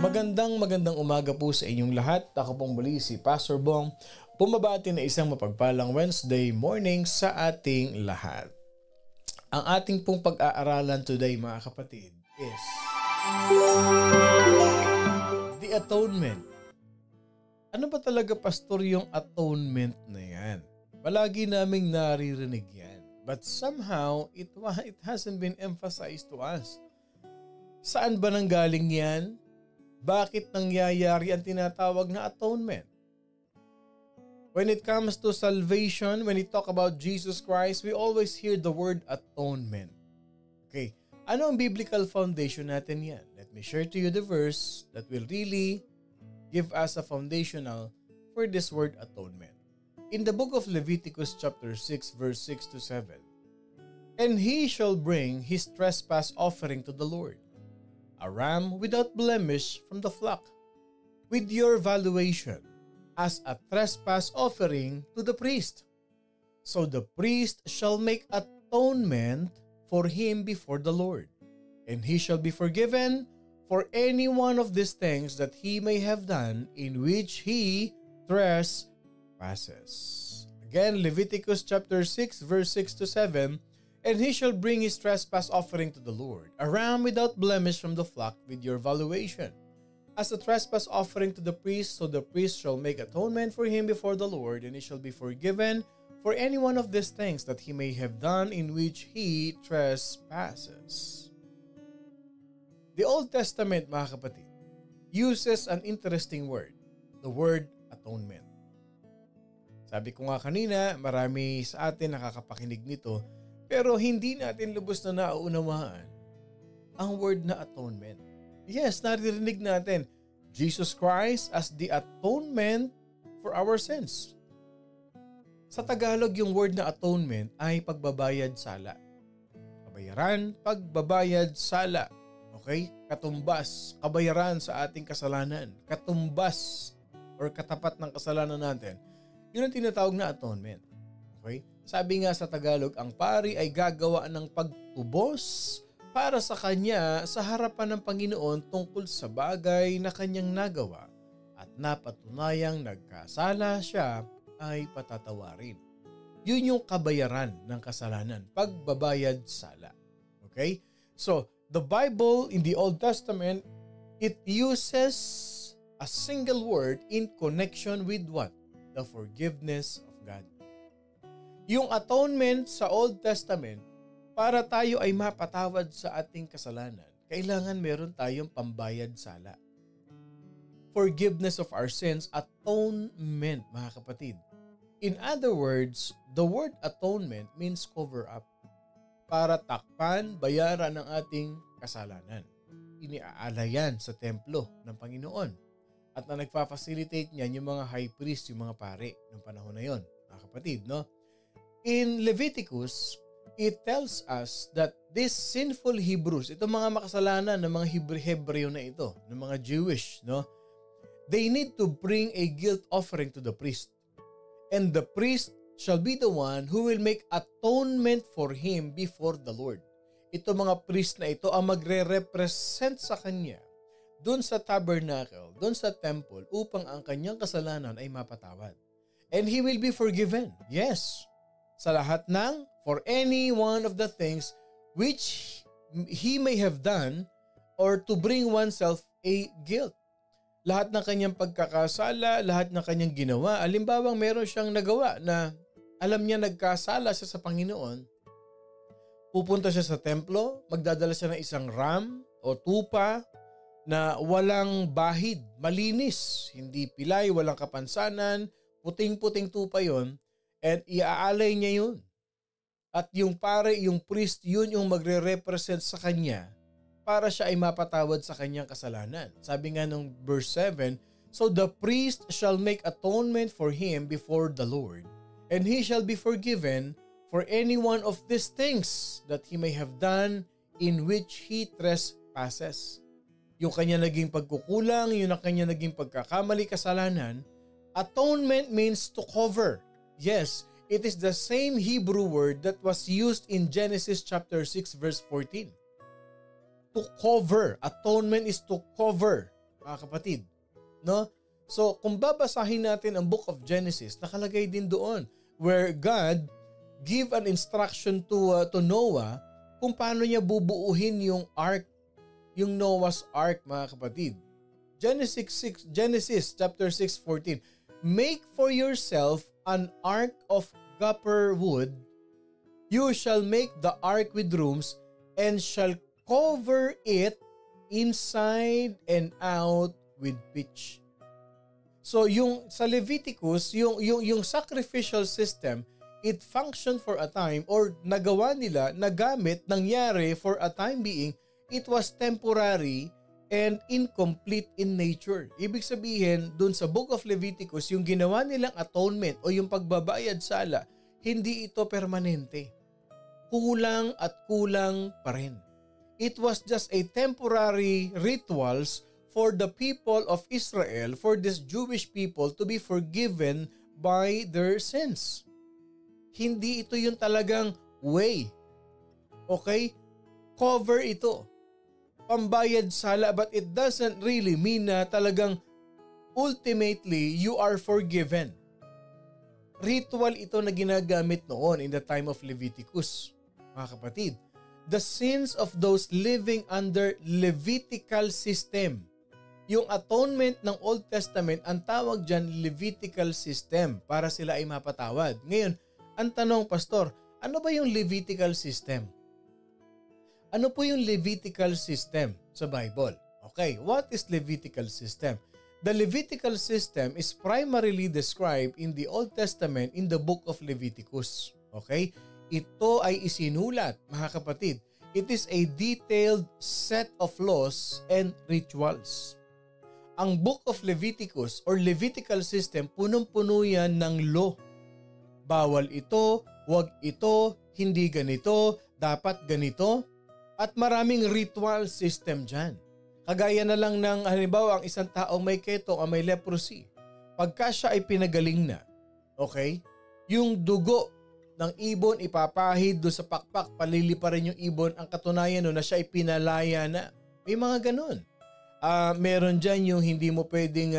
Magandang umaga po sa inyong lahat. Ako pong muli si Pastor Bong. Bumabati na isang mapagpalang Wednesday morning sa ating lahat. Ang ating pong pag-aaralan today mga kapatid is the atonement. Ano ba talaga pastor yung atonement na yan? Palagi naming naririnig yan. But somehow, it hasn't been emphasized to us. Saan ba nanggaling yan? Bakit nangyayari ang tinatawag na atonement? When it comes to salvation, when we talk about Jesus Christ, we always hear the word atonement. Okay, ano ang biblical foundation natin yan? Let me share to you the verse that will really give us a foundational for this word atonement. In the book of Leviticus chapter 6 verse 6 to 7, "And he shall bring his trespass offering to the Lord, a ram without blemish from the flock, with your valuation, as a trespass offering to the priest. So the priest shall make atonement for him before the Lord, and he shall be forgiven for any one of these things that he may have done in which he trespasses." Again, Leviticus chapter 6 verse 6 to 7, "And he shall bring his trespass offering to the Lord, a ram without blemish from the flock with your valuation, as a trespass offering to the priest. So the priest shall make atonement for him before the Lord, and he shall be forgiven for any one of these things that he may have done in which he trespasses." The Old Testament, mga kapatid, uses an interesting word, the word atonement. Sabi ko nga kanina, marami sa atin nakakapakinig nito, pero hindi natin lubos na nauunawaan ang word na atonement. Yes, naririnig natin Jesus Christ as the atonement for our sins. Sa Tagalog, yung word na atonement ay pagbabayad sala. Kabayaran, pagbabayad sala. Okay? Katumbas, kabayaran sa ating kasalanan. Katumbas or katapat ng kasalanan natin. Yun ang tinatawag na atonement. Okay? Sabi nga sa Tagalog, ang pari ay gagawa ng pagtubos para sa kanya sa harapan ng Panginoon tungkol sa bagay na kanyang nagawa, at napatunayang nagkasala siya ay patatawarin. Yun yung kabayaran ng kasalanan, pagbabayad sala. Okay? So, the Bible in the Old Testament, it uses a single word in connection with what? The forgiveness of God. Yung atonement sa Old Testament, para tayo ay mapatawad sa ating kasalanan, kailangan meron tayong pambayad sala. Forgiveness of our sins, atonement, mga kapatid. In other words, the word atonement means cover up. Para takpan, bayaran ng ating kasalanan. Iniaalay yan sa templo ng Panginoon. At na nagfa-facilitate niyan yung mga high priest, yung mga pare ng panahon na yon, mga kapatid, no? In Leviticus, it tells us that these sinful Hebrews, itong mga makasalanan ng mga Hebreo na ito, ng mga Jewish, no? They need to bring a guilt offering to the priest. And the priest shall be the one who will make atonement for him before the Lord. Ito mga priest na ito ang magre-represent sa kanya doon sa tabernacle, doon sa temple, upang ang kanyang kasalanan ay mapatawad. And he will be forgiven. Yes. Sa lahat ng, for any one of the things which he may have done, or to bring oneself a guilt. Lahat ng kanyang pagkakasala, lahat ng kanyang ginawa, alimbawang meron siyang nagawa na alam niya nagkasala siya sa Panginoon, pupunta siya sa templo, magdadala siya ng isang ram o tupa na walang bahid, malinis, hindi pilay, walang kapansanan, puting-puting tupa yon, at iaalay niya yun. At yung pare, yung priest, yun yung magre-represent sa kanya para siya ay mapatawad sa kanyang kasalanan. Sabi nga nung verse 7, "So the priest shall make atonement for him before the Lord, and he shall be forgiven for any one of these things that he may have done in which he trespasses." Yung kanya naging pagkukulang, yung kanya naging pagkakamali, kasalanan. Atonement means to cover. Yes, it is the same Hebrew word that was used in Genesis chapter 6 verse 14. To cover. Atonement is to cover. mga kapatid. No? So kung babasahin natin ang book of Genesis, nakalagay din doon where God give an instruction to Noah kung paano niya bubuuhin yung ark, yung Noah's Ark, mga kapatid. Genesis chapter 6:14. Make for yourself an ark of copper wood. You shall make the ark with rooms and shall cover it inside and out with pitch. So yung sa Leviticus, yung sacrificial system, it functioned for a time or nagawa nila, nagamit, nangyari for a time being, it was temporary and incomplete in nature. Ibig sabihin, dun sa Book of Leviticus, yung ginawa nilang atonement o yung pagbabayad sala, hindi ito permanente. Kulang at kulang pa rin. It was just a temporary rituals for the people of Israel, for this Jewish people to be forgiven by their sins. Hindi ito yung talagang way. Okay? Cover ito. Pambayad sala, but it doesn't really mean na talagang ultimately you are forgiven. Ritual ito na ginagamit noon in the time of Leviticus. Mga kapatid, the sins of those living under Levitical system. Yung atonement ng Old Testament, ang tawag dyan Levitical system para sila ay mapatawad. Ngayon, ang tanong, Pastor, ano ba yung Levitical system? Ano po yung Levitical system sa Bible? Okay, what is Levitical system? The Levitical system is primarily described in the Old Testament in the book of Leviticus. Okay? Ito ay isinulat, mga kapatid. It is a detailed set of laws and rituals. Ang book of Leviticus or Levitical system, punong-puno yan ng law. Bawal ito, wag ito, hindi ganito, dapat ganito. At maraming ritual system dyan. Kagaya na lang ng halimbawa ang isang taong may ketong o may leprosy. Pagka siya ay pinagaling na, okay, yung dugo ng ibon ipapahid do sa pakpak, palili pa rin yung ibon, ang katunayan no na siya ay pinalaya na. May mga ganun. Meron dyan yung hindi mo pwedeng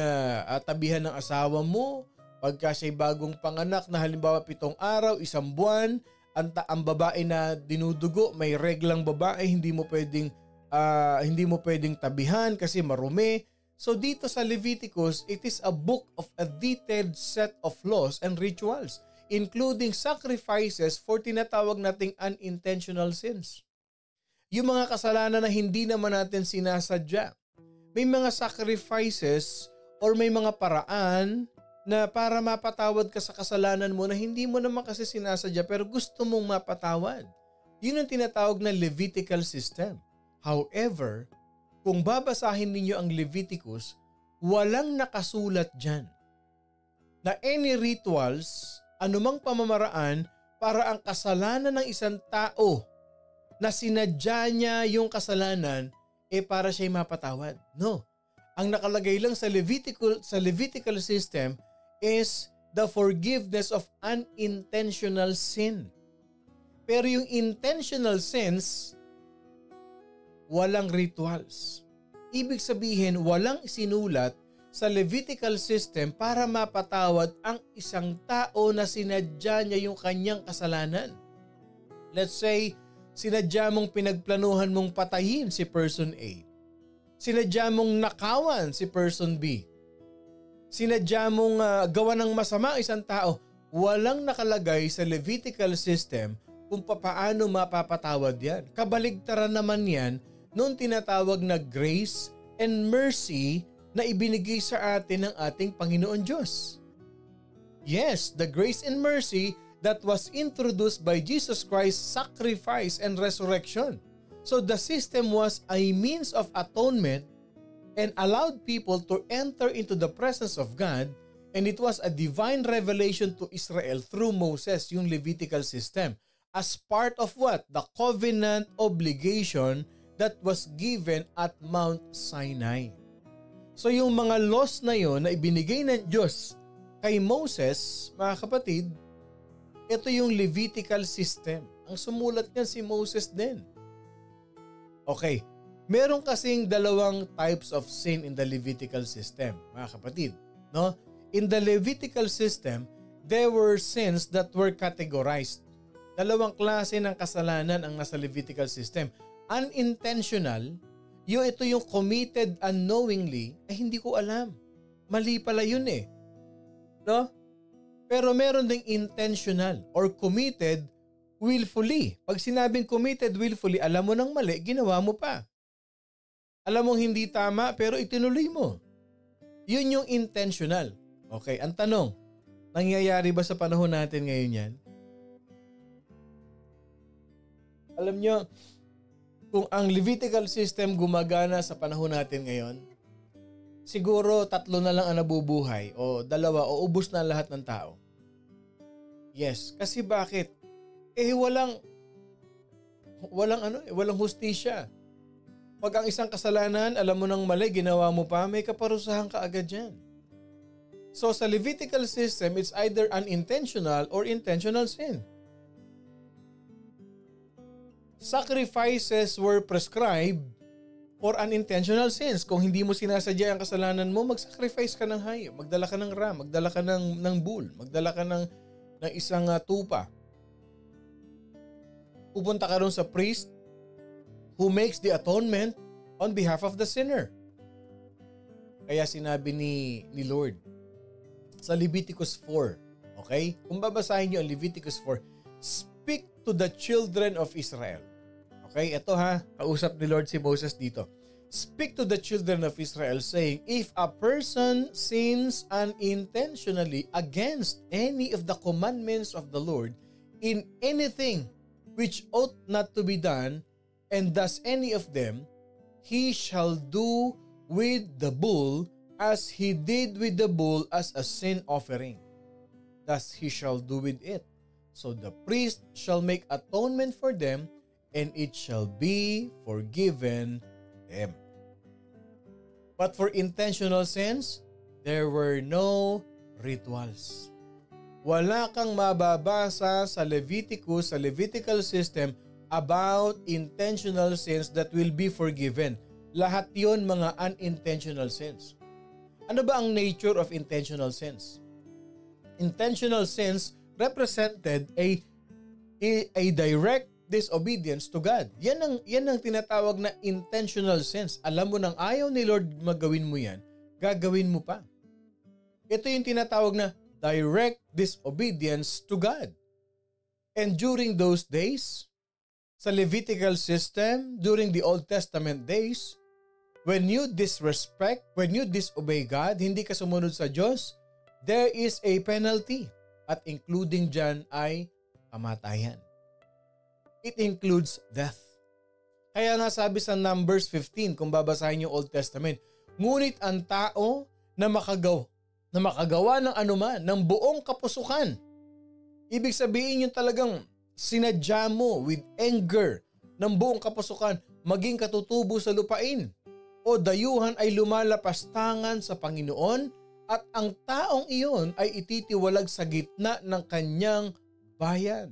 tabihan ng asawa mo, pagka siya'y bagong panganak na halimbawa 7 araw, 1 buwan, ang babae na dinudugo, may reglang babae, hindi mo pwedeng tabihan kasi marumi. So dito sa Leviticus, it is a book of a detailed set of laws and rituals, including sacrifices for tinatawag nating unintentional sins. Yung mga kasalanan na hindi naman natin sinasadya. May mga sacrifices or may mga paraan na para mapatawad ka sa kasalanan mo na hindi mo naman kasi sinasadya pero gusto mong mapatawad. Yun ang tinatawag na Levitical system. However, kung babasahin ninyo ang Leviticus, walang nakasulat dyan na any rituals, anumang pamamaraan para ang kasalanan ng isang tao na sinadya niya yung kasalanan para siya'y mapatawad. No. Ang nakalagay lang sa Levitical system is the forgiveness of unintentional sin. Pero yung intentional sins, walang rituals. Ibig sabihin, walang sinulat sa Levitical system para mapatawad ang isang tao na sinadya niya yung kanyang kasalanan. Let's say, sinadya mong pinagplanuhan mong patayin si person A. Sinadya mong nakawan si person B. Sinadya mong gawa ng masama isang tao. Walang nakalagay sa Levitical system kung paano mapapatawad yan. Kabaligtaran naman yan noong tinatawag na grace and mercy na ibinigay sa atin ng ating Panginoon Diyos. Yes, the grace and mercy that was introduced by Jesus Christ's sacrifice and resurrection. So the system was a means of atonement and allowed people to enter into the presence of God, and it was a divine revelation to Israel through Moses, yung Levitical system, as part of what? The covenant obligation that was given at Mount Sinai. So yung mga laws na yon na ibinigay ng Diyos kay Moses, mga kapatid, ito yung Levitical system. Ang sumulat niyan si Moses din. Okay, Meron kasing dalawang types of sin in the Levitical system, mga kapatid. No? In the Levitical system, there were sins that were categorized. Dalawang klase ng kasalanan ang nasa Levitical system. Unintentional, ito yung committed unknowingly, hindi ko alam. Mali pala yun eh. No? Pero meron ding intentional or committed willfully. Pag sinabing committed willfully, alam mo nang mali, ginawa mo pa. Alam mong hindi tama pero itinuloy mo. Yun yung intentional. Okay, ang tanong, nangyayari ba sa panahon natin ngayon yan? Alam nyo, kung ang Levitical system gumagana sa panahon natin ngayon, siguro 3 na lang ang nabubuhay o 2 o ubos na lahat ng tao. Yes, kasi bakit? Walang hustisya. Pag ang isang kasalanan, alam mo nang mali, ginawa mo pa, may kaparusahan ka agad dyan. So sa Levitical system, it's either unintentional or intentional sin. Sacrifices were prescribed for unintentional sins. Kung hindi mo sinasadya ang kasalanan mo, mag-sacrifice ka ng hayop, magdala ka ng ram, magdala ka ng bull, magdala ka ng isang tupa. Pupunta ka rin sa priest who makes the atonement on behalf of the sinner. Kaya sinabi ni Lord sa Leviticus 4, okay? Kung babasahin niyo ang Leviticus 4, speak to the children of Israel. Okay, ito kausap ni Lord si Moses dito. Speak to the children of Israel saying, if a person sins unintentionally against any of the commandments of the Lord in anything which ought not to be done, and does any of them, he shall do with the bull as he did with the bull as a sin offering. Thus he shall do with it. So the priest shall make atonement for them, and it shall be forgiven them. But for intentional sins, there were no rituals. Wala kang mababasa sa Leviticus, sa Levitical system, about intentional sins that will be forgiven. Lahat yon mga unintentional sins. Ano ba ang nature of intentional sins? Intentional sins represented a direct disobedience to God. Yan ang tinatawag na intentional sins. Alam mo nang ayaw ni Lord magawin mo yan, gagawin mo pa. Ito yung tinatawag na direct disobedience to God. And during those days, sa Levitical system, during the Old Testament days, when you disrespect, when you disobey God, hindi ka sumunod sa Diyos, there is a penalty. At including dyan ay kamatayan. It includes death. Kaya nga sabi sa Numbers 15, kung babasahin yung Old Testament, ngunit ang tao na makagawa ng anuman, ng buong kapusukan, ibig sabihin yung talagang sinadya mo with anger ng buong kapusukan maging katutubo sa lupain o dayuhan ay lumalapastangan sa Panginoon at ang taong iyon ay ititiwalag sa gitna ng kanyang bayan.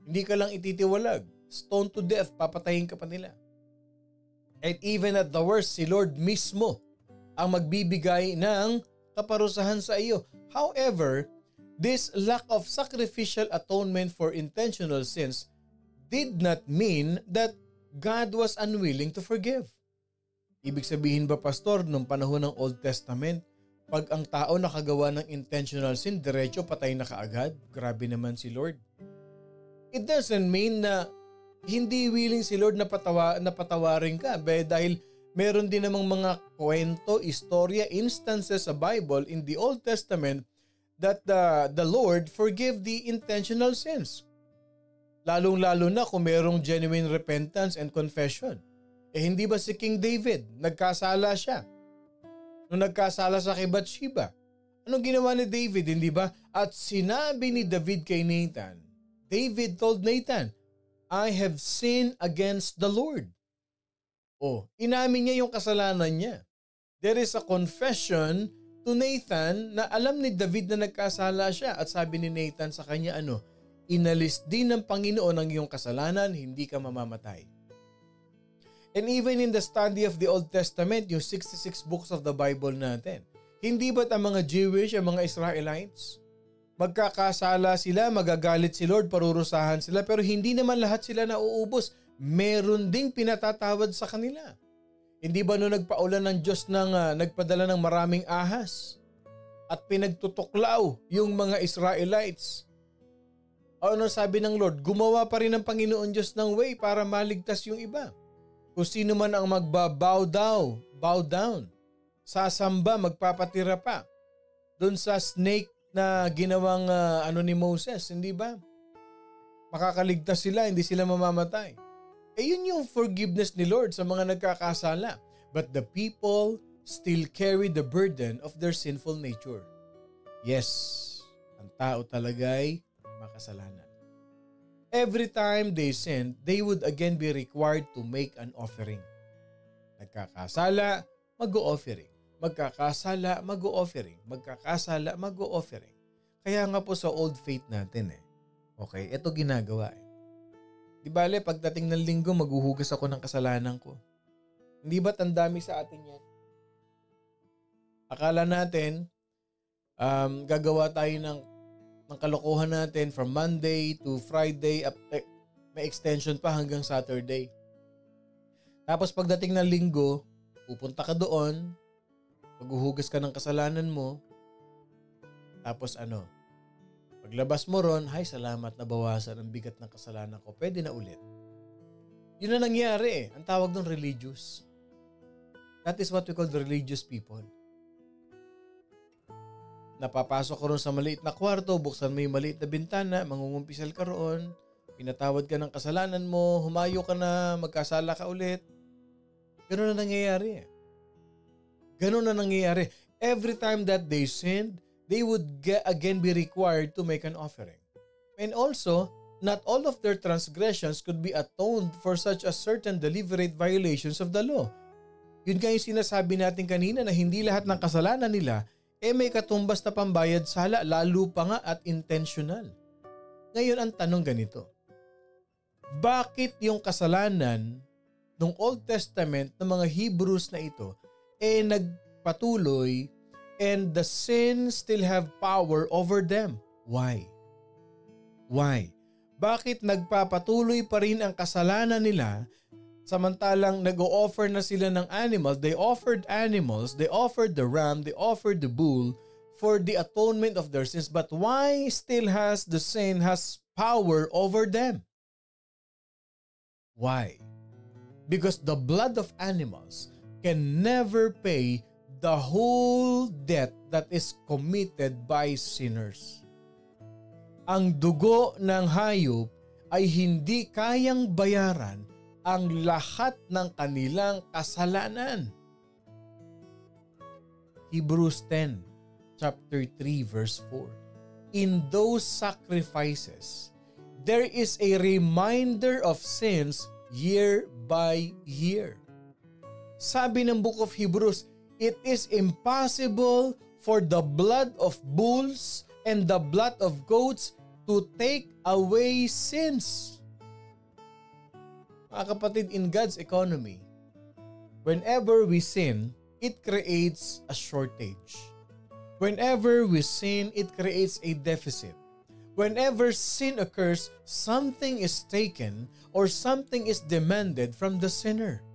Hindi ka lang ititiwalag, stone to death, papatayin ka pa nila. And even at the worst, si Lord mismo ang magbibigay ng kaparusahan sa iyo. However, this lack of sacrificial atonement for intentional sins did not mean that God was unwilling to forgive. Ibig sabihin ba, Pastor, nung panahon ng Old Testament, pag ang tao nakagawa ng intentional sin, diretso patay na kaagad? Grabe naman si Lord. It doesn't mean na hindi willing si Lord na patawarin ka dahil meron din namang mga kwento, istorya, instances sa Bible in the Old Testament that the Lord forgive the intentional sins. Lalong-lalo na kung merong genuine repentance and confession. Hindi ba si King David, nagkasala siya? Nung nagkasala sa kay Bathsheba, anong ginawa ni David, hindi ba? At sinabi ni David kay Nathan, David told Nathan, I have sinned against the Lord. Inamin niya yung kasalanan niya. There is a confession to Nathan na alam ni David na nagkasala siya at sabi ni Nathan sa kanya inalis din ng Panginoon ang iyong kasalanan, hindi ka mamamatay. And even in the study of the Old Testament, yung 66 books of the Bible natin, hindi ba't ang mga Jewish, ang mga Israelites, magkakasala sila, magagalit si Lord, parurusahan sila, pero hindi naman lahat sila nauubos. Meron ding pinatatawad sa kanila. Hindi ba no nagpaulan ng Diyos nagpadala ng maraming ahas at pinagtutuklaw yung mga Israelites? Ano sabi ng Lord? Gumawa pa rin ng Panginoon Diyos ng way para maligtas yung iba. Kung sino man ang magbabow down, sasamba, magpapatira pa doon sa snake na ginawang ni Moses, hindi ba? Makakaligtas sila, hindi sila mamamatay. Yun yung forgiveness ni Lord sa mga nagkakasala. But the people still carry the burden of their sinful nature. Yes, ang tao talaga ay makasalanan. Every time they sinned, they would again be required to make an offering. Nagkakasala, mag-o-offering. Magkakasala, mag-o-offering. Magkakasala, mag-o-offering. Kaya nga po sa old faith natin okay, ito ginagawa Di bale, pagdating ng linggo, maghuhugas ako ng kasalanan ko. Hindi ba't ang dami sa atin yan? Akala natin, gagawa tayo ng kalokohan natin from Monday to Friday, may extension pa hanggang Saturday. Tapos pagdating ng linggo, pupunta ka doon, maghuhugas ka ng kasalanan mo, tapos paglabas mo ron, salamat na bawasan ang bigat ng kasalanan ko, pwede na ulit. Yun na nangyari Ang tawag doon religious. That is what we call the religious people. Napapasok ka ron sa maliit na kwarto, buksan mo yung maliit na bintana, mangungumpisal ka roon, pinatawad ka ng kasalanan mo, humayo ka na, magkasala ka ulit. Ganun na nangyayari Ganun na nangyayari. Every time that they sinned, they would again be required to make an offering. And also, not all of their transgressions could be atoned for such a certain deliberate violations of the law. Yun kaya yung sinasabi natin kanina na hindi lahat ng kasalanan nila may katumbas na pambayad sala, lalo pa nga at intentional. Ngayon ang tanong ganito, bakit yung kasalanan ng Old Testament ng mga Hebrews na ito nagpatuloy and the sin still have power over them? Why? Bakit nagpapatuloy pa rin ang kasalanan nila samantalang nag-o-offer na sila ng animals? They offered animals, they offered the ram, they offered the bull for the atonement of their sins. But why still has the sin has power over them? Why? Because the blood of animals can never pay the whole debt that is committed by sinners. Ang dugo ng hayop ay hindi kayang bayaran ang lahat ng kanilang kasalanan. Hebrews 10, chapter 3, verse 4. In those sacrifices, there is a reminder of sins year by year. Sabi ng Book of Hebrews, it is impossible for the blood of bulls and the blood of goats to take away sins. Mga kapatid, in God's economy, whenever we sin, it creates a shortage. Whenever we sin, it creates a deficit. Whenever sin occurs, something is taken or something is demanded from the sinner.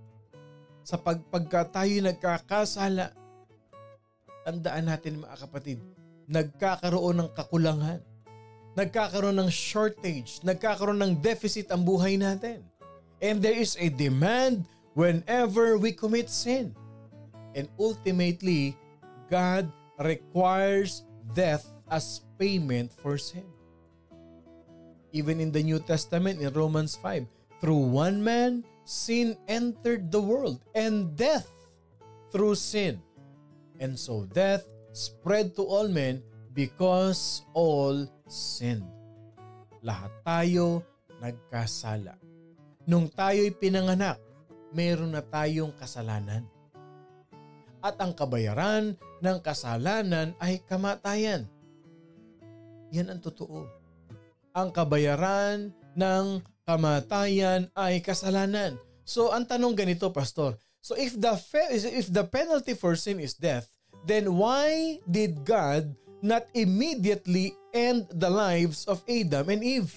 Sa pagka tayo nagkakasala, tandaan natin mga kapatid, nagkakaroon ng kakulangan, nagkakaroon ng shortage, nagkakaroon ng deficit ang buhay natin. And there is a demand whenever we commit sin. And ultimately, God requires death as payment for sin. Even in the New Testament, in Romans 5, through one man, sin entered the world, and death through sin. And so death spread to all men because all sinned. Lahat tayo nagkasala. Nung tayo'y pinanganak, meron na tayong kasalanan. At ang kabayaran ng kasalanan ay kamatayan. Yan ang totoo. Ang kabayaran ng kamatayan ay kasalanan. So ang tanong ganito, Pastor. So if the penalty for sin is death, then why did God not immediately end the lives of Adam and Eve?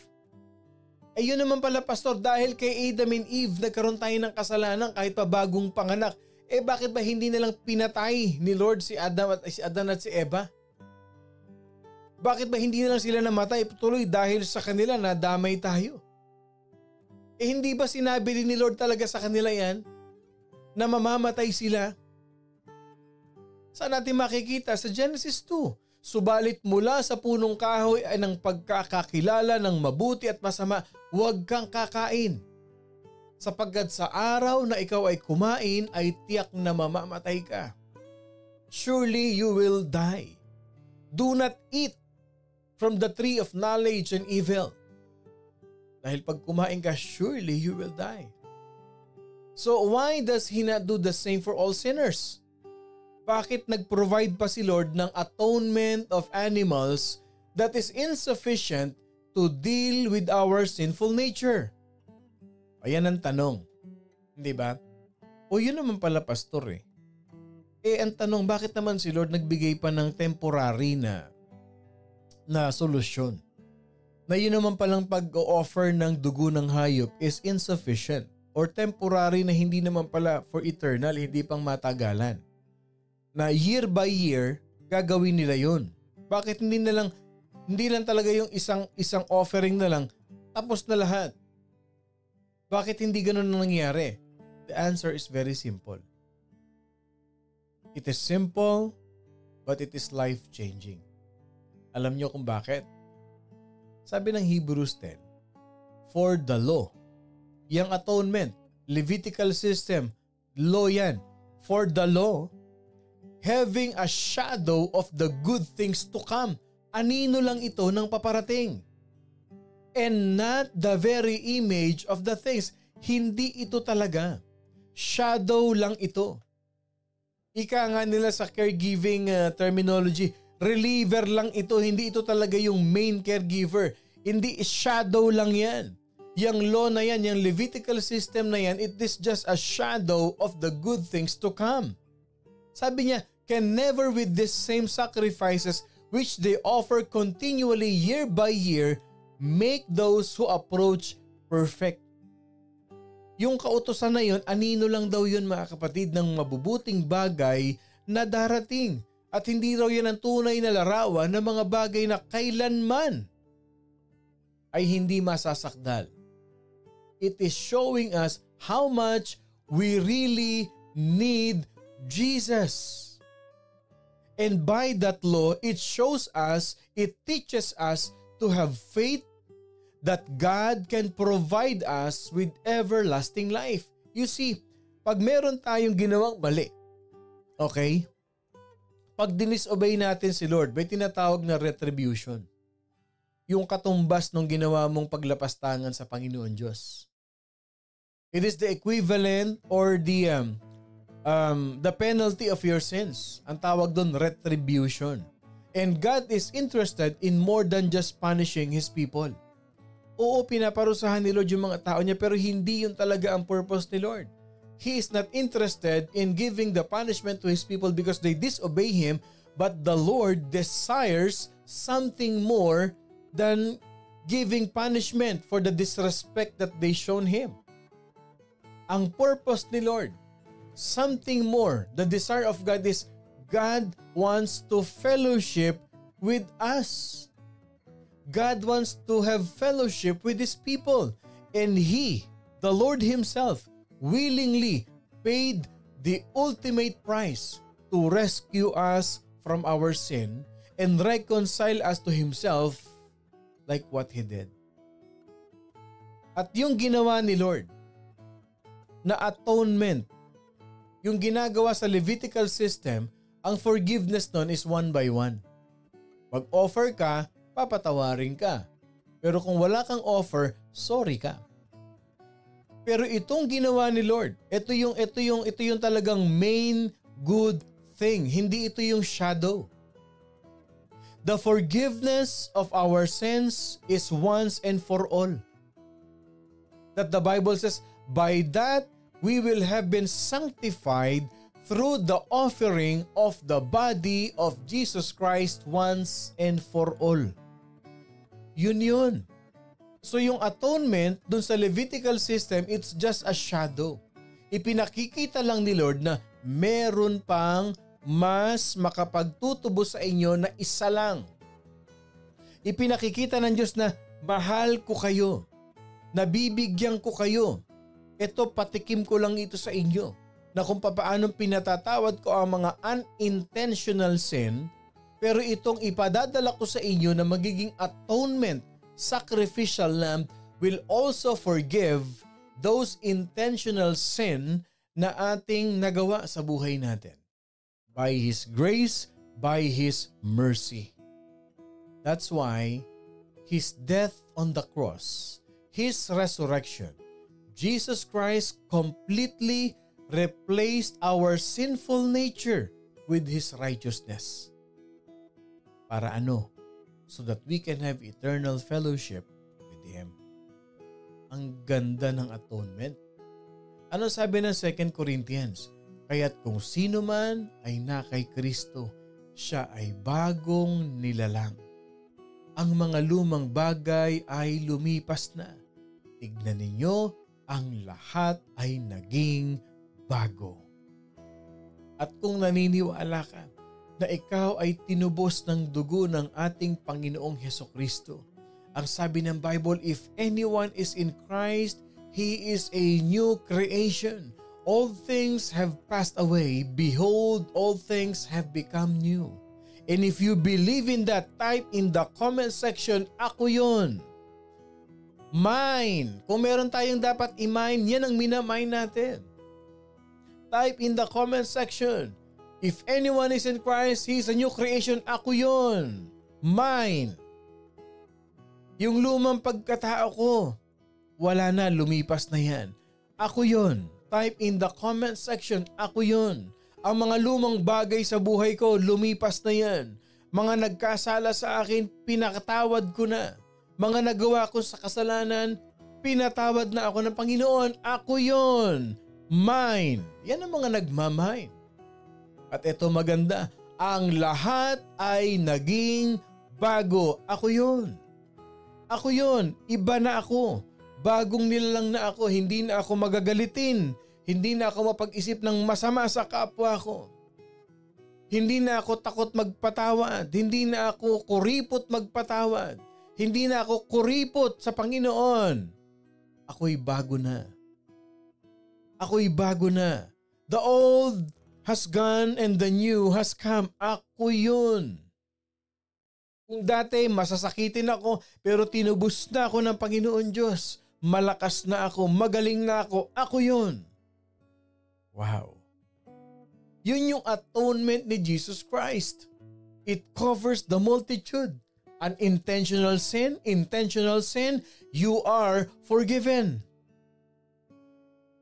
Yun naman pala, Pastor, dahil kay Adam and Eve nagkaroon tayo ng kasalanan kahit pa bagong panganak. Bakit ba hindi nilang pinatay ni Lord si Adam at si Eva? Bakit ba hindi na lang sila namatay tuloy dahil sa kanila nadamay tayo? Hindi ba sinabi din ni Lord talaga sa kanila yan na mamamatay sila? Saan natin makikita? Sa Genesis 2. Subalit mula sa punong kahoy ay ng pagkakakilala ng mabuti at masama, huwag kang kakain. Sapagkat sa araw na ikaw ay kumain ay tiyak na mamamatay ka. Surely you will die. Do not eat from the tree of knowledge and evil. Dahil pag kumain ka, surely you will die. So why does He not do the same for all sinners? Bakit nag-provide pa si Lord ng atonement of animals that is insufficient to deal with our sinful nature? Ayan ang tanong. Hindi ba? O yun naman pala, Pastor eh. Ang tanong, bakit naman si Lord nagbigay pa ng temporary na solusyon? Na yun naman palang pag-offer ng dugo ng hayop is insufficient or temporary na hindi naman pala for eternal, hindi pang matagalan. Na year by year, gagawin nila yun. Bakit hindi lang talaga yung isang offering na lang, tapos na lahat? Bakit hindi ganun na nangyari? The answer is very simple. It is simple, but it is life-changing. Alam niyo kung bakit? Sabi ng Hebrews 10, for the law, yung atonement, Levitical system, law yan. For the law, having a shadow of the good things to come. Anino lang ito ng paparating. And not the very image of the things. Hindi ito talaga. Shadow lang ito. Ika nga nila sa caregiving terminology, reliever lang ito. Hindi ito talaga yung main caregiver. Hindi, shadow lang yan. Yang law na yan, yung Levitical system na yan, it is just a shadow of the good things to come. Sabi niya, can never with these same sacrifices which they offer continually year by year, make those who approach perfect. Yung kautusan na yun, anino lang daw yun mga kapatid ng mabubuting bagay na darating. At hindi raw yan ang tunay na larawan ng mga bagay na kailanman ay hindi masasakdal. It is showing us how much we really need Jesus. And by that law, it shows us, it teaches us to have faith that God can provide us with everlasting life. You see, pag meron tayong ginawang mali, okay? Pag dinisobey natin si Lord, may tinatawag na retribution. Yung katumbas ng ginawa mong paglapastangan sa Panginoon Diyos. It is the equivalent or the penalty of your sins. Ang tawag doon, retribution. And God is interested in more than just punishing His people. Oo, pinaparusahan ni Lord yung mga tao niya, pero hindi yun talaga ang purpose ni Lord. He is not interested in giving the punishment to His people because they disobey Him, but the Lord desires something more than giving punishment for the disrespect that they shown Him. Ang purpose ni Lord, something more. The desire of God is God wants to fellowship with us. God wants to have fellowship with His people. And He, the Lord Himself, willingly paid the ultimate price to rescue us from our sin and reconcile us to Himself like what He did. At yung ginawa ni Lord na atonement, yung ginagawa sa Levitical system, ang forgiveness nun is one by one. Mag-offer ka, papatawarin ka. Pero kung wala kang offer, sorry ka. Pero itong ginawa ni Lord, ito yung talagang main good thing. Hindi ito yung shadow. The forgiveness of our sins is once and for all. That the Bible says, by that we will have been sanctified through the offering of the body of Jesus Christ once and for all. Yun. So yung atonement dun sa Levitical system, it's just a shadow. Ipinakikita lang ni Lord na meron pang mas makapagtutubos sa inyo na isa lang. Ipinakikita ng Diyos na mahal ko kayo, nabibigyan ko kayo. Ito, patikim ko lang ito sa inyo na kung paano pinatatawad ko ang mga unintentional sin, pero itong ipadadala ko sa inyo na magiging atonement, sacrificial lamb will also forgive those intentional sin na ating nagawa sa buhay natin. By His grace, by His mercy. That's why His death on the cross, His resurrection, Jesus Christ completely replaced our sinful nature with His righteousness. Para ano? So that we can have eternal fellowship with Him. Ang ganda ng atonement. Ano sabi ng 2 Corinthians? Kaya't kung sino man ay na kay Kristo, siya ay bagong nilalang. Ang mga lumang bagay ay lumipas na. Tignan ninyo, ang lahat ay naging bago. At kung naniniwala ka na ikaw ay tinubos ng dugo ng ating Panginoong Hesukristo, ang sabi ng Bible, if anyone is in Christ, he is a new creation. All things have passed away. Behold, all things have become new. And if you believe in that, type in the comment section, ako yun. Mine. Kung meron tayong dapat i-mine, yan ang minamine natin. Type in the comment section, if anyone is in Christ, he is a new creation. Ako yun. Mine. Yung lumang pagkatao ko, wala na, lumipas na yan. Ako yun. Type in the comment section, ako yun. Ang mga lumang bagay sa buhay ko, lumipas na yan. Mga nagkasala sa akin, pinakatawad ko na. Mga nagawa ko sa kasalanan, pinatawad na ako ng Panginoon. Ako yun. Mine. Yan ang mga nagmamine. At ito maganda, ang lahat ay naging bago. Ako yun. Ako yun. Iba na ako. Bagong nilalang na ako, hindi na ako magagalitin. Hindi na ako mapag-isip ng masama sa kapwa ko. Hindi na ako takot magpatawad. Hindi na ako kuripot magpatawad. Hindi na ako kuripot sa Panginoon. Ako'y bago na. Ako'y bago na. The old has gone and the new has come. Ako yun. Kung dati masasakitin ako pero tinubos na ako ng Panginoon Diyos. Malakas na ako, magaling na ako. Ako yun. Wow. Yun yung atonement ni Jesus Christ. It covers the multitude. An intentional sin, you are forgiven.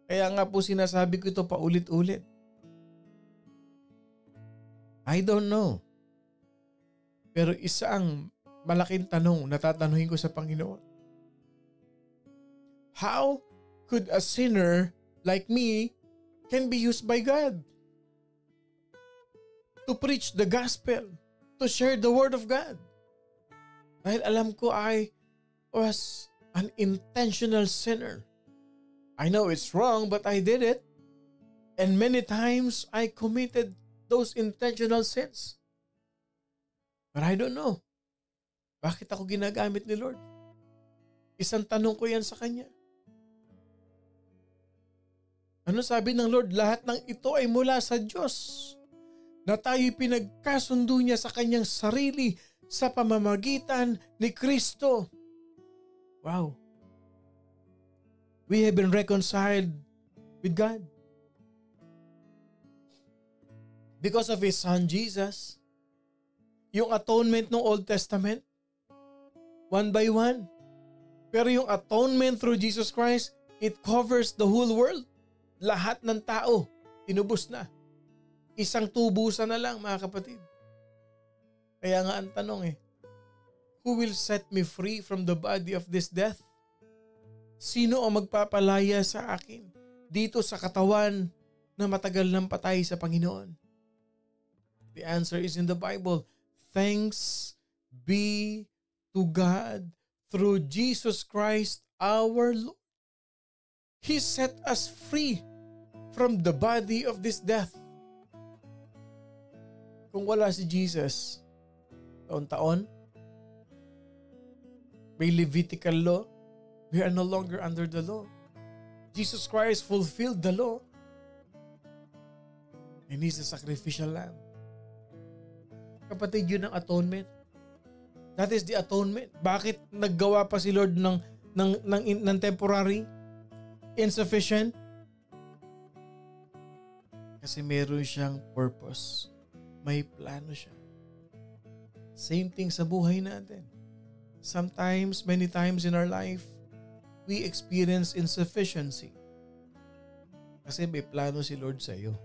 Kaya nga po sinasabi ko ito paulit-ulit. I don't know. Pero isang malaking tanong na tatanungin ko sa Panginoon. How could a sinner like me can be used by God to preach the gospel, to share the word of God? Dahil alam ko I was an intentional sinner. I know it's wrong but I did it. And many times I committed those intentional sins. But I don't know. Bakit ako ginagamit ni Lord? Isang tanong ko yan sa Kanya. Ano sabi ng Lord? Lahat ng ito ay mula sa Diyos na tayo'y pinagkasundo niya sa Kanyang sarili sa pamamagitan ni Kristo. Wow. We have been reconciled with God because of His Son Jesus. Yung atonement ng Old Testament, one by one. Pero yung atonement through Jesus Christ, it covers the whole world. Lahat ng tao, tinubos na. Isang tubusan na lang, mga kapatid. Kaya nga ang tanong who will set me free from the body of this death? Sino ang magpapalaya sa akin dito sa katawan na matagal nang patay sa Panginoon? The answer is in the Bible. Thanks be to God through Jesus Christ our Lord. He set us free from the body of this death. Kung wala si Jesus, taon-taon, may Levitical law, we are no longer under the law. Jesus Christ fulfilled the law. And He's a sacrificial lamb. Kapatid, yun ang atonement. That is the atonement. Bakit naggawa pa si Lord ng temporary? Insufficient? Kasi meron siyang purpose. May plano siya. Same thing sa buhay natin. Sometimes, many times in our life, we experience insufficiency. Kasi may plano si Lord sa iyo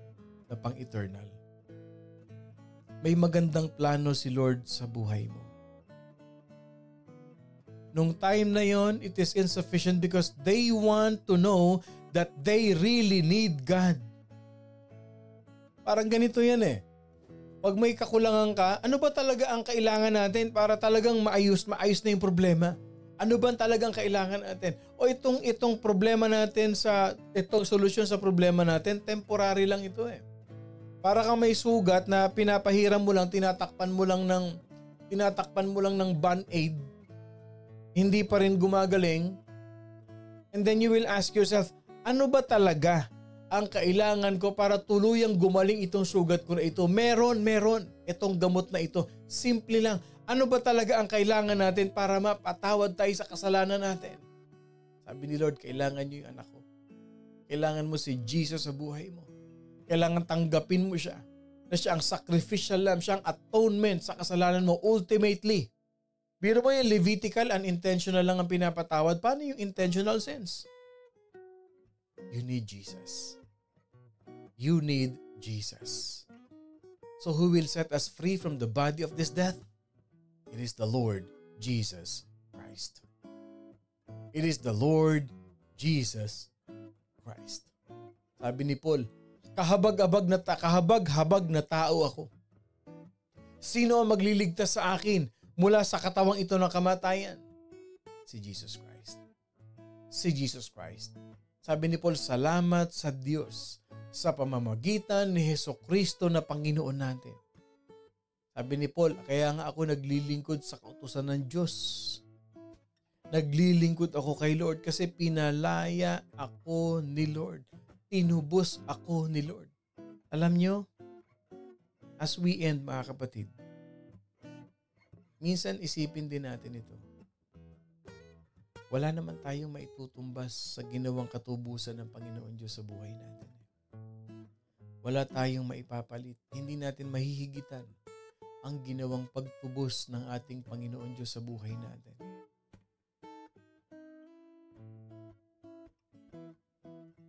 na pang-eternal. May magandang plano si Lord sa buhay mo. Nung time na yon, it is insufficient because they want to know that they really need God. Parang ganito yan eh. Pag may kakulangan ka, ano ba talaga ang kailangan natin para talagang maayos na yung problema? Ano ba talagang kailangan natin? O itong problema natin itong solusyon sa problema natin, temporary lang ito eh. Para kang may sugat na pinapahiram mo lang, tinatakpan mo lang ng band-aid, hindi pa rin gumagaling. And then you will ask yourself, ano ba talaga ang kailangan ko para tuluyang gumaling itong sugat ko na ito? Meron. Itong gamot na ito. Simple lang. Ano ba talaga ang kailangan natin para mapatawad tayo sa kasalanan natin? Sabi ni Lord, kailangan niyo yung anak ko. Kailangan mo si Jesus sa buhay mo. Kailangan tanggapin mo siya. Na siya ang sacrificial lamb, siya ang atonement sa kasalanan mo ultimately. Biro mo yung Levitical, unintentional lang ang pinapatawad. Paano yung intentional sins? You need Jesus. You need Jesus. So who will set us free from the body of this death? It is the Lord Jesus Christ. It is the Lord Jesus Christ. Sabi ni Paul, kahabag-habag na tao ako. Sino ang magliligtas sa akin mula sa katawang ito ng kamatayan? Si Jesus Christ. Si Jesus Christ. Sabi ni Paul, salamat sa Diyos sa pamamagitan ni Hesukristo na Panginoon natin. Sabi ni Paul, kaya nga ako naglilingkod sa kautusan ng Diyos. Naglilingkod ako kay Lord kasi pinalaya ako ni Lord. Tinubos ako ni Lord. Alam nyo, as we end mga kapatid, minsan isipin din natin ito. Wala naman tayong maitutumbas sa ginawang katubusan ng Panginoon Diyos sa buhay natin. Wala tayong maipapalit. Hindi natin mahihigitan ang ginawang pagtubos ng ating Panginoon Diyos sa buhay natin.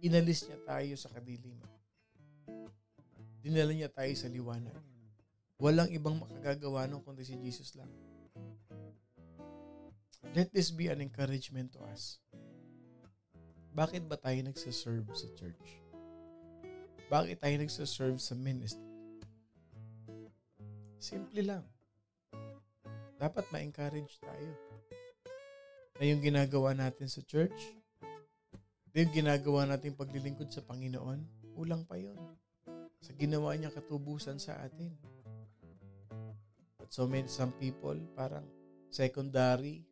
Inalis niya tayo sa kadiliman. Dinala niya tayo sa liwanag. Walang ibang makagagawa nun kundi si Jesus lang. Let this be an encouragement to us. Bakit ba tayo nagsaserve sa church? Bakit tayo nagsaserve sa ministry? Simple lang. Dapat ma-encourage tayo. Na yung ginagawa natin sa church, yung ginagawa natin paglilingkod sa Panginoon, kulang pa yun. Sa ginawa niya katubusan sa atin. But some people, parang secondary,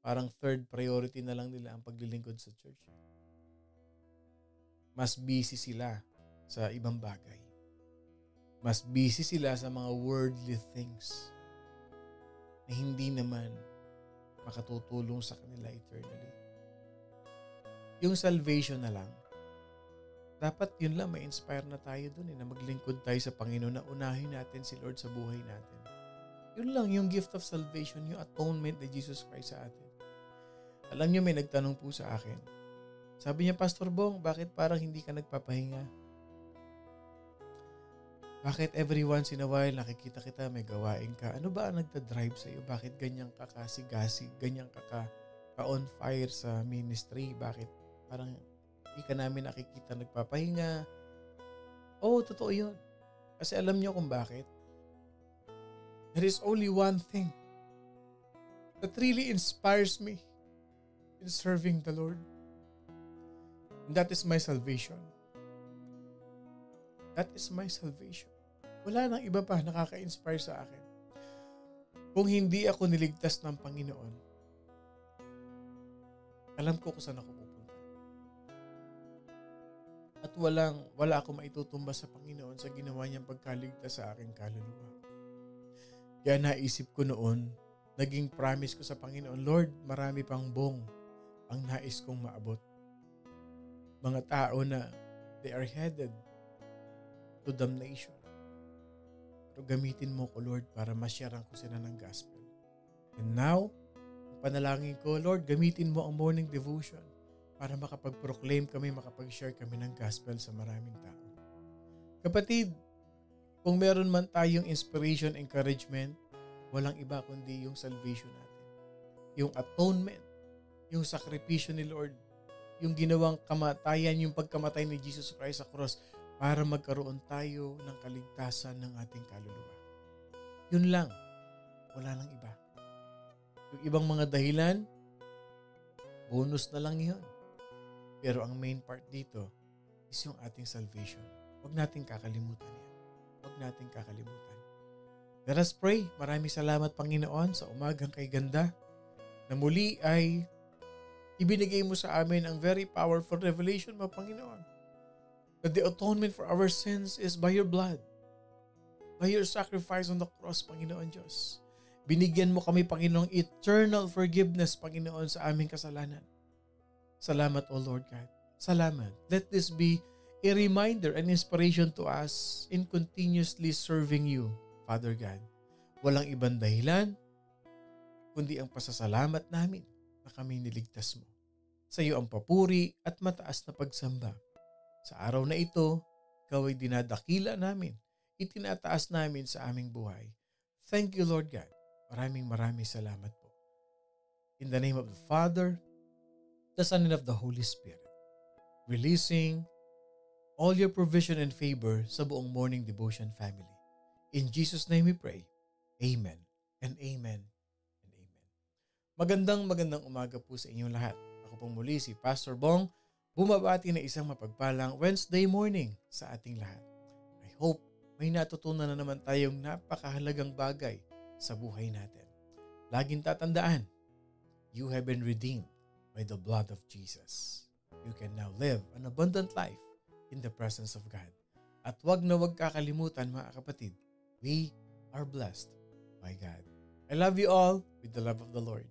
parang third priority na lang nila ang paglilingkod sa church. Mas busy sila sa ibang bagay. Mas busy sila sa mga worldly things na hindi naman makatutulong sa kanila eternally. Yung salvation na lang, dapat yun lang, ma-inspire na tayo dun na maglingkod tayo sa Panginoon, na unahin natin si Lord sa buhay natin. Yun lang, yung gift of salvation, yung atonement ni Jesus Christ sa atin. Alam niyo, may nagtanong po sa akin. Sabi niya, Pastor Bong, bakit parang hindi ka nagpapahinga? Bakit every once in a while nakikita kita, may gawain ka? Ano ba ang nagda-drive sa iyo? Bakit ganyan ka kasigasig, ganyan ka on fire sa ministry? Bakit parang Hindi ka namin nakikita nagpapahinga. Oo, totoo yun. Kasi alam niyo kung bakit? There is only one thing that really inspires me in serving the Lord. And that is my salvation. That is my salvation. Wala nang iba pa nakaka-inspire sa akin. Kung hindi ako niligtas ng Panginoon, alam ko kung saan ako pupunta. At wala akong maitutumba sa Panginoon sa ginawa niyang pagkaligtas sa aking kaluluwa. Kaya naisip ko noon, naging promise ko sa Panginoon, Lord, marami pang bong ang nais kong maabot. Mga tao na they are headed to damnation. Pero gamitin mo ko, Lord, para masyaran ko sila ng gospel. And now, panalangin ko, Lord, gamitin mo ang morning devotion para makapag-proclaim kami, makapag-share kami ng gospel sa maraming tao. Kapatid, kung meron man tayong inspiration, encouragement, walang iba kundi yung salvation natin. Yung atonement, yung sakripisyo ni Lord, yung ginawang kamatayan, yung pagkamatay ni Jesus Christ sa cross para magkaroon tayo ng kaligtasan ng ating kaluluwa. Yun lang. Wala nang iba. Yung ibang mga dahilan, bonus na lang yun. Pero ang main part dito is yung ating salvation. Huwag natin kakalimutan yan. Huwag natin kakalimutan. Let us pray. Maraming salamat, Panginoon, sa umagang kay ganda na muli ay ibinigay mo sa amin ang very powerful revelation mo, Panginoon. That the atonement for our sins is by your blood. By your sacrifice on the cross, Panginoon Diyos. Binigyan mo kami, Panginoong, eternal forgiveness, Panginoon, sa aming kasalanan. Salamat, O Lord God. Salamat. Let this be a reminder and inspiration to us in continuously serving you, Father God. Walang ibang dahilan, kundi ang pasasalamat namin na kami niligtas mo. Sa iyo ang papuri at mataas na pagsamba. Sa araw na ito, ikaw ay dinadakila namin, itinataas namin sa aming buhay. Thank you, Lord God. Maraming salamat po. In the name of the Father, the Son, and of the Holy Spirit, releasing all your provision and favor sa buong Morning Devotion family. In Jesus' name we pray. Amen and amen and amen. Magandang umaga po sa inyong lahat. Ako pong muli si Pastor Bong, bumabati na isang mapagpalang Wednesday morning sa ating lahat. I hope may natutunan na naman tayong napakahalagang bagay sa buhay natin. Laging tatandaan, you have been redeemed by the blood of Jesus. You can now live an abundant life in the presence of God. At wag na wag kakalimutan, mga kapatid, we are blessed by God. I love you all with the love of the Lord.